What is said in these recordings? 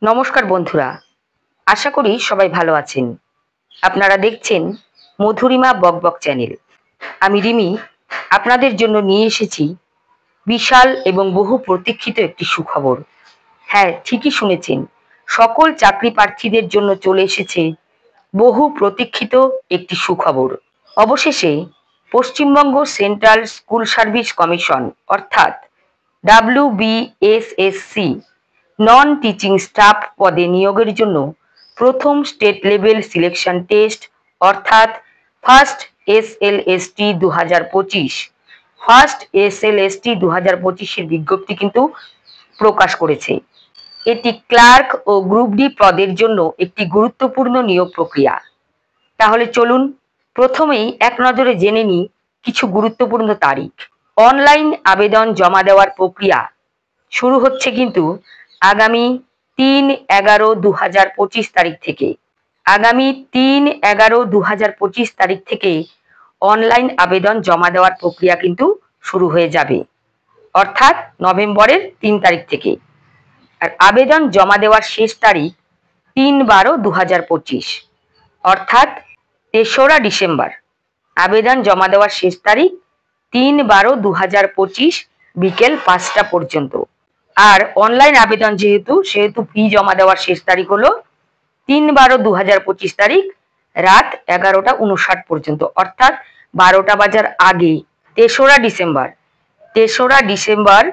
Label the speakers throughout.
Speaker 1: নমস্কার বন্ধুরা, আশা করি সবাই ভালো আছেন। আপনারা দেখছেন মধুরিমা বকবক চ্যানেল। আমি রিমি আপনাদের জন্য নিয়ে এসেছি বিশাল এবং বহু প্রতীক্ষিত একটি সুখবর। হ্যাঁ, ঠিকই শুনেছেন, সকল চাকরি প্রার্থীদের জন্য চলে এসেছে বহু প্রতীক্ষিত একটি সুখবর। অবশেষে Paschimbanga central school service commission অর্থাৎ WBSSC নন টিচিং স্টাফ পদে নিয়োগের জন্য প্রথম স্টেট লেভেল সিলেকশন টেস্ট অর্থাৎ ফার্স্ট SLST 2025 ফার্স্ট SLST 2025-এর বিজ্ঞপ্তি কিন্তু প্রকাশ করেছে। এটি ক্লার্ক ও গ্রুপ ডি পদের জন্য একটি গুরুত্বপূর্ণ নিয়োগ প্রক্রিয়া। তাহলে চলুন প্রথমেই এক নজরে জেনে নিই কিছু গুরুত্বপূর্ণ তারিখ। অনলাইন আবেদন জমা দেওয়ার প্রক্রিয়া শুরু হচ্ছে কিন্তু আগামী 3/11/2025 তারিখ থেকে। আগামী 3/11/2025 তারিখ থেকে অনলাইন আবেদন জমা দেওয়ার প্রক্রিয়া কিন্তু শুরু হয়ে যাবে, অর্থাৎ নভেম্বরের 3 তারিখ থেকে। আর আবেদন জমা দেওয়ার শেষ তারিখ 3/12/2025, অর্থাৎ 3রা ডিসেম্বর। আবেদন জমা দেওয়ার শেষ তারিখ 3/12/2025 বিকেল 5টা পর্যন্ত। আর অনলাইন আবেদন সেহেতু ফি জমা দেওয়ার শেষ তারিখ হলো 3/12/2025 তারিখ রাত 11টা 59 পর্যন্ত, অর্থাৎ 12টা বাজার আগে। 3রা ডিসেম্বর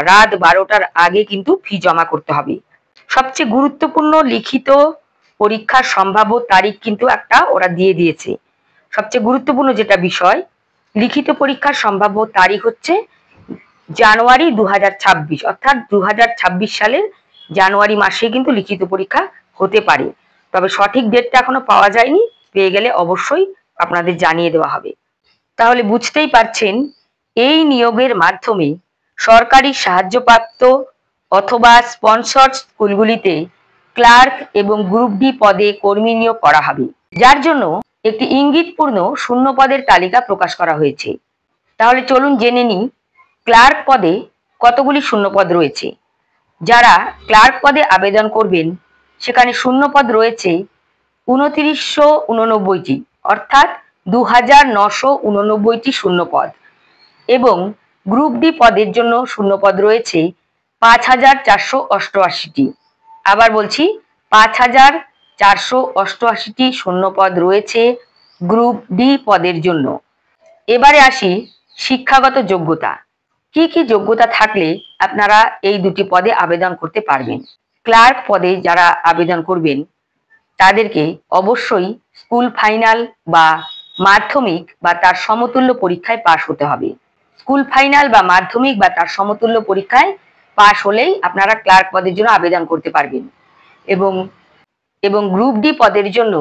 Speaker 1: রাত 12টার আগে কিন্তু ফি জমা করতে হবে। সবচেয়ে গুরুত্বপূর্ণ লিখিত পরীক্ষার সম্ভাব্য তারিখ কিন্তু একটা ওরা দিয়ে দিয়েছে। সবচেয়ে গুরুত্বপূর্ণ যেটা বিষয়, লিখিত পরীক্ষার সম্ভাব্য তারিখ হচ্ছে জানুয়ারি 2026, অর্থাৎ 2026 সালের জানুয়ারি মাসে কিন্তু লিখিত পরীক্ষা হতে পারে। তবে সঠিক ডেটটা এখনো পাওয়া যায়নি, পেয়ে গেলে অবশ্যই আপনাদের জানিয়ে দেওয়া হবে। তাহলে বুঝতেই পারছেন, এই নিয়োগের মাধ্যমে সরকারি সাহায্যপ্রাপ্ত অথবা স্পন্সর্ড স্কুলগুলিতে ক্লার্ক এবং গ্রুপ ডি পদে কর্মী নিয়োগ করা হবে, যার জন্য একটি ইঙ্গিতপূর্ণ শূন্য পদের তালিকা প্রকাশ করা হয়েছে। তাহলে চলুন জেনে নিই ক্লার্ক পদে কতগুলি শূন্যপদ রয়েছে। যারা ক্লার্ক পদে আবেদন করবেন সেখানে শূন্যপদ রয়েছে 2989টি, অর্থাৎ 2989টি শূন্যপদ, এবং গ্রুপ ডি পদের জন্য শূন্যপদ রয়েছে 5488টি। আবার বলছি, 5488টি শূন্যপদ রয়েছে গ্রুপ ডি পদের জন্য। এবারে আসি শিক্ষাগত যোগ্যতা। কি কি যোগ্যতা থাকলে আপনারা এই দুটি পদে আবেদন করতে পারবেন? ক্লার্ক পদে যারা আবেদন করবেন তাদেরকে অবশ্যই স্কুল ফাইনাল বা মাধ্যমিক বা তার সমতুল্য পরীক্ষায় পাশ হতে হবে। স্কুল ফাইনাল বা মাধ্যমিক বা তার সমতুল্য পরীক্ষায় পাশ হলেই আপনারা ক্লার্ক পদের জন্য আবেদন করতে পারবেন। এবং গ্রুপ ডি পদের জন্য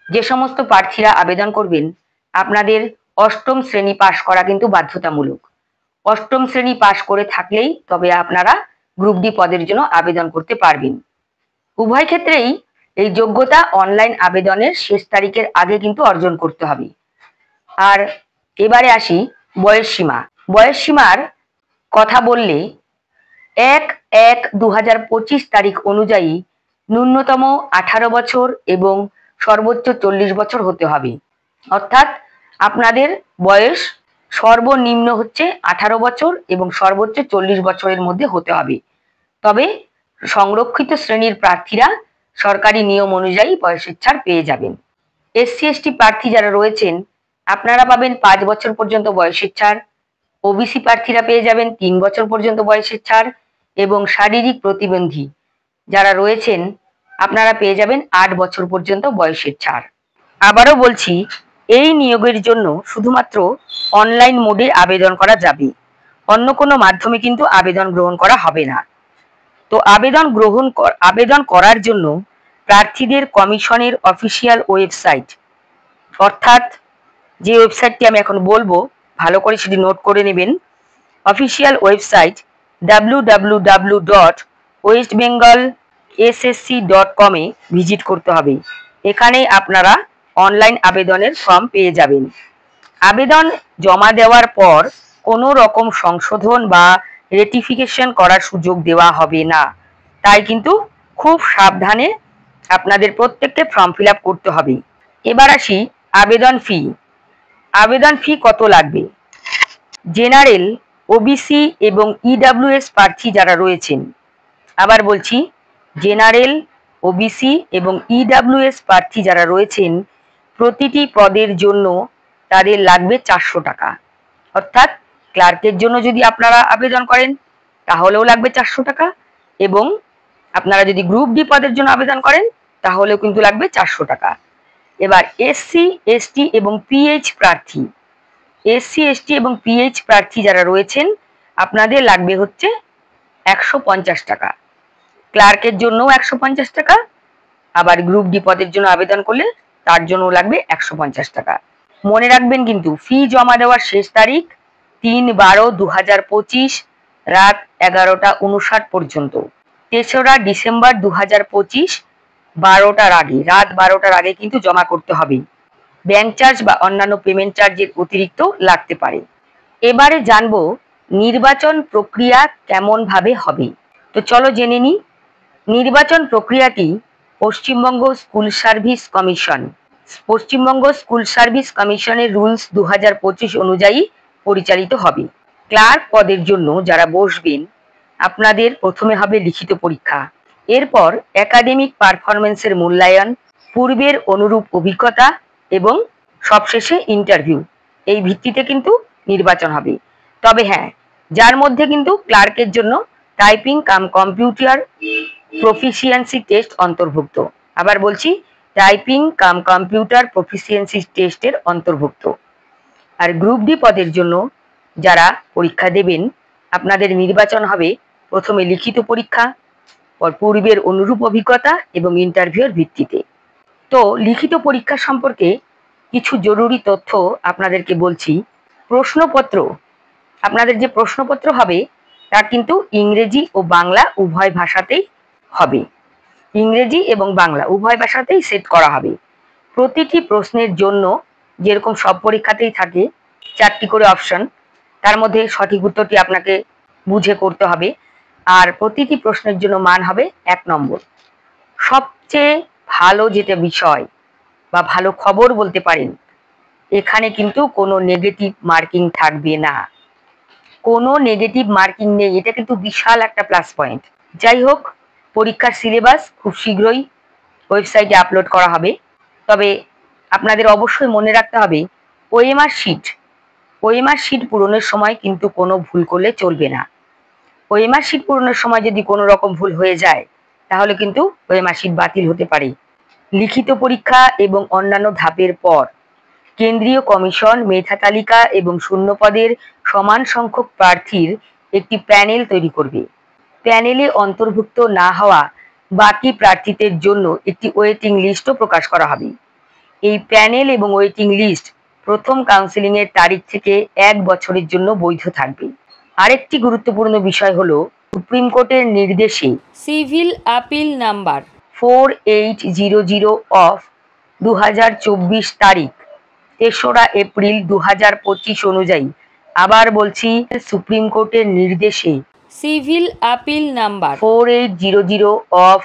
Speaker 1: যে সমস্ত প্রার্থীরা আবেদন করবেন আপনাদের 8ম শ্রেণী পাশ করা কিন্তু বাধ্যতামূলক। 8ম শ্রেণী পাশ করে থাকলেই তবে আপনারা গ্রুপ ডি পদের জন্য আবেদন করতে পারবেন। উভয় ক্ষেত্রেই এই যোগ্যতা অনলাইন আবেদনের শেষ তারিখের আগে কিন্তু অর্জন করতে হবে। আর এবারে আসি বয়স সীমা। বয়স সীমার কথা বললে 1/1/2025 তারিখ অনুযায়ী ন্যূনতম 18 বছর এবং সর্বোচ্চ 40 বছর হতে হবে, অর্থাৎ আপনাদের বয়স সর্বনিম্ন হচ্ছে 18 বছর এবং সর্বোচ্চ 40 বছরের মধ্যে হতে হবে। তবে সংরক্ষিত শ্রেণীর প্রার্থীরা সরকারি নিয়ম অনুযায়ী বয়সের ছাড় পেয়ে যাবেন। SC/ST প্রার্থী যারা রয়েছেন আপনারা পাবেন 5 বছর পর্যন্ত বয়সের ছাড়। OBC প্রার্থীরা পেয়ে যাবেন 3 বছর পর্যন্ত বয়সের ছাড়, এবং শারীরিক প্রতিবন্ধী যারা রয়েছেন আপনারা পেয়ে যাবেন 8 বছর পর্যন্ত বয়সের ছাড়। আবারও বলছি, এই নিয়োগের জন্য শুধুমাত্র অনলাইন মোডে আবেদন করা যাবে, অন্য কোনো মাধ্যমে কিন্তু আবেদন গ্রহণ করা হবে না। তো আবেদন করার জন্য প্রার্থীদের কমিশনের অফিসিয়াল ওয়েবসাইট, অর্থাৎ যে ওয়েবসাইটটি আমি এখন বলবো ভালো করে সেটি নোট করে নেবেন। Official website www.westbengalssc.com a visit করতে হবে। এখানে আপনারা অনলাইন আবেদনের ফর্ম পেয়ে যাবেন। আবেদন জমা দেওয়ার পর কোনো রকম সংশোধন বা রেটিফিকেশন করার সুযোগ দেওয়া হবে না, তাই কিন্তু খুব সাবধানে আপনাদের প্রত্যেককে ফর্ম ফিল আপ করতে হবে। এবার আসি আবেদন ফি। আবেদন ফি কত লাগবে? জেনারেল, ওবিসি এবং ইডাব্লিউএস প্রার্থী যারা রয়েছেন, আবার বলছি, জেনারেল, ওবিসি এবং ইডাব্লিউএস প্রার্থী যারা রয়েছেন, প্রতিটি পদের জন্য তাদের লাগবে 400 টাকা। অর্থাৎ ক্লার্কের জন্য যদি আপনারা আবেদন করেন তাহলেও লাগবে 400 টাকা, এবং আপনারা যদি গ্রুপ ডি পদের জন্য আবেদন করেন তাহলেও কিন্তু লাগবে 400 টাকা। এবার এসসি, এসটি এবং পিএইচ প্রার্থী, এসসি, এসটি এবং পিএইচ প্রার্থী যারা রয়েছেন, আপনাদের লাগবে হচ্ছে 150 টাকা। ক্লার্কের জন্যও 150 টাকা, আবার গ্রুপ ডি পদের জন্য আবেদন করলে তার জন্য লাগবে 150 টাকা। মনে রাখবেন কিন্তু ফি জমা দেওয়ার শেষ তারিখ 3/12/2025 রাত 11টা 59 পর্যন্ত। 3রা ডিসেম্বর 2025 12টার আগে, রাত 12টার আগে কিন্তু জমা করতে হবে। ব্যাংক চার্জ বা অন্যান্য পেমেন্ট চার্জের অতিরিক্ত লাগতে পারে। এবারে জানবো নির্বাচন প্রক্রিয়া কেমন ভাবে হবে। তো চলো জেনে নিই। নির্বাচন প্রক্রিয়াটি Paschimbanga school service commission, Paschimbanga school service কমিশনের রুলস 2025 অনুযায়ী পরিচালিত হবে। ক্লার্ক পদের জন্য যারা বসবেন, আপনাদের প্রথমে হবে লিখিত পরীক্ষা, এরপর একাডেমিক পারফরমেন্সের মূল্যায়ন, পূর্বের অনুরূপ অভিজ্ঞতা এবং সবশেষে ইন্টারভিউ। এই ভিত্তিতে কিন্তু নির্বাচন হবে। তবে হ্যাঁ, যার মধ্যে কিন্তু ক্লার্কের জন্য typing cum computer proficiency test অন্তর্ভুক্ত। আবার বলছি, টাইপিং কাম কম্পিউটার প্রফিসিয়েন্সি টেস্টের অন্তর্ভুক্ত। আর গ্রুপ ডি পদের জন্য যারা পরীক্ষা দেবেন, আপনাদের নির্বাচন হবে প্রথমে লিখিত পরীক্ষা, পর পূর্বের অনুরূপ অভিজ্ঞতা এবং ইন্টারভিউর ভিত্তিতে। তো লিখিত পরীক্ষা সম্পর্কে কিছু জরুরি তথ্য আপনাদেরকে বলছি। প্রশ্নপত্র, আপনাদের যে প্রশ্নপত্র হবে তা কিন্তু ইংরেজি ও বাংলা উভয় ভাষাতেই হবে। ইংরেজি এবং বাংলা উভয় ভাষাতেই সেট করা হবে। প্রতিটি প্রশ্নের জন্য যেরকম সব পরীক্ষাতেই থাকে 4টি করে অপশন, তার মধ্যে সঠিক উত্তরটি আপনাকে বুঝে করতে হবে। আর প্রতিটি প্রশ্নের জন্য মান হবে 1 নম্বর। সবচেয়ে ভালো যেটা বিষয় বা ভালো খবর বলতে পারেন, এখানে কিন্তু কোনো নেগেটিভ মার্কিং থাকবে না। কোনো নেগেটিভ মার্কিং নেই, এটা কিন্তু বিশাল একটা প্লাস পয়েন্ট। যাই হোক, পরীক্ষার সিলেবাস খুব শীঘ্রই ওয়েবসাইটে আপলোড করা হবে। তবে আপনাদের অবশ্যই মনে রাখতে হবে, ওএমআর শিট পূরণের সময় কিন্তু কোনো ভুল করলে চলবে না। ওএমআর শিট পূরণের সময় যদি কোনো রকম ভুল হয়ে যায় তাহলে কিন্তু ওএমআর শিট বাতিল হতে পারে। লিখিত পরীক্ষা এবং অন্যান্য ধাপের পর কেন্দ্রীয় কমিশন মেধা তালিকা এবং শূন্যপদের সমান সংখ্যক প্রার্থীর একটি প্যানেল তৈরি করবে। প্যানেলে অন্তর্ভুক্ত না হওয়া বাকি প্রার্থীদের জন্য একটি ওয়েটিং লিস্টও প্রকাশ করা হবে। এই প্যানেল এবং ওয়েটিং লিস্ট প্রথম কাউন্সেলিং এর তারিখ থেকে 1 বছরের জন্য বৈধ থাকবে। আরেকটি গুরুত্বপূর্ণ বিষয় হলো, সুপ্রিম কোর্টের নির্দেশে সিভিল আপিল নাম্বার 4800 অফ 2024 তারিখ 3রা এপ্রিল 2025 অনুযায়ী, আবার বলছি, সুপ্রিম কোর্টের নির্দেশে সিভিল আপিল নাম্বার 4800 অফ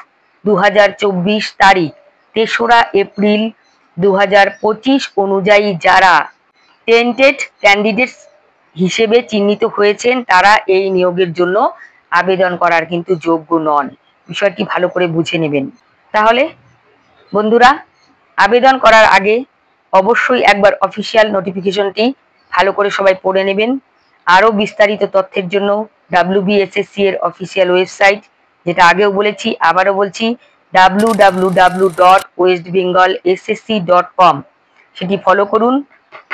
Speaker 1: 2024 তারিখ 3রা এপ্রিল 2025 অনুযায়ী যারা টেন্টেড ক্যান্ডিডেটস হিসেবে চিহ্নিত হয়েছেন তারা এই নিয়োগের জন্য আবেদন করার কিন্তু যোগ্য নন। বিষয়টি ভালো করে বুঝে নেবেন। তাহলে বন্ধুরা, আবেদন করার আগে অবশ্যই একবার অফিসিয়াল নোটিফিকেশনটি ভালো করে সবাই পড়ে নেবেন। আরও বিস্তারিত তথ্যের জন্য WBSSC এর অফিসিয়াল ওয়েবসাইট, যেটা আগেও বলেছি আবারও বলছি, www.westbengalssc.com, সেটি ফলো করুন।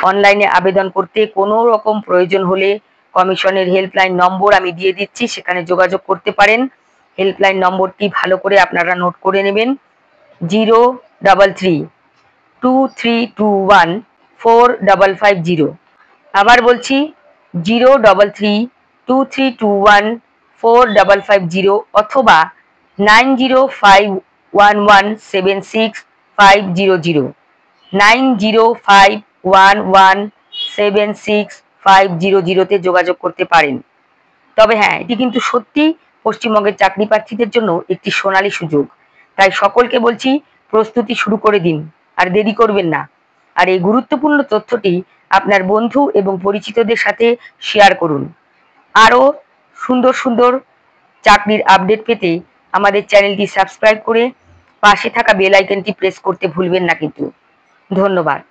Speaker 1: অনলাইনে আবেদন করতে কোনো রকম প্রয়োজন হলে কমিশনের হেল্পলাইন নম্বর আমি দিয়ে দিচ্ছি, সেখানে যোগাযোগ করতে পারেন। হেল্পলাইন নম্বরটি ভালো করে আপনারা নোট করে নেবেন, 03323214550। আবার বলছি, 03323214550 অথবা 9051176500, 9051176500 যোগাযোগ করতে পারেন। তবে হ্যাঁ, এটি কিন্তু সত্যি পশ্চিমবঙ্গের চাকরি প্রার্থীদের জন্য একটি সোনালী সুযোগ। তাই সকলকে বলছি, প্রস্তুতি শুরু করে দিন, আর দেরি করবেন না। আর এই গুরুত্বপূর্ণ তথ্যটি আপনার বন্ধু এবং পরিচিতদের সাথে শেয়ার করুন। আরও সুন্দর সুন্দর চাকরির আপডেট পেতে আমাদের চ্যানেলটি সাবস্ক্রাইব করে পাশে থাকা বেল আইকনটি প্রেস করতে ভুলবেন না কিন্তু। ধন্যবাদ।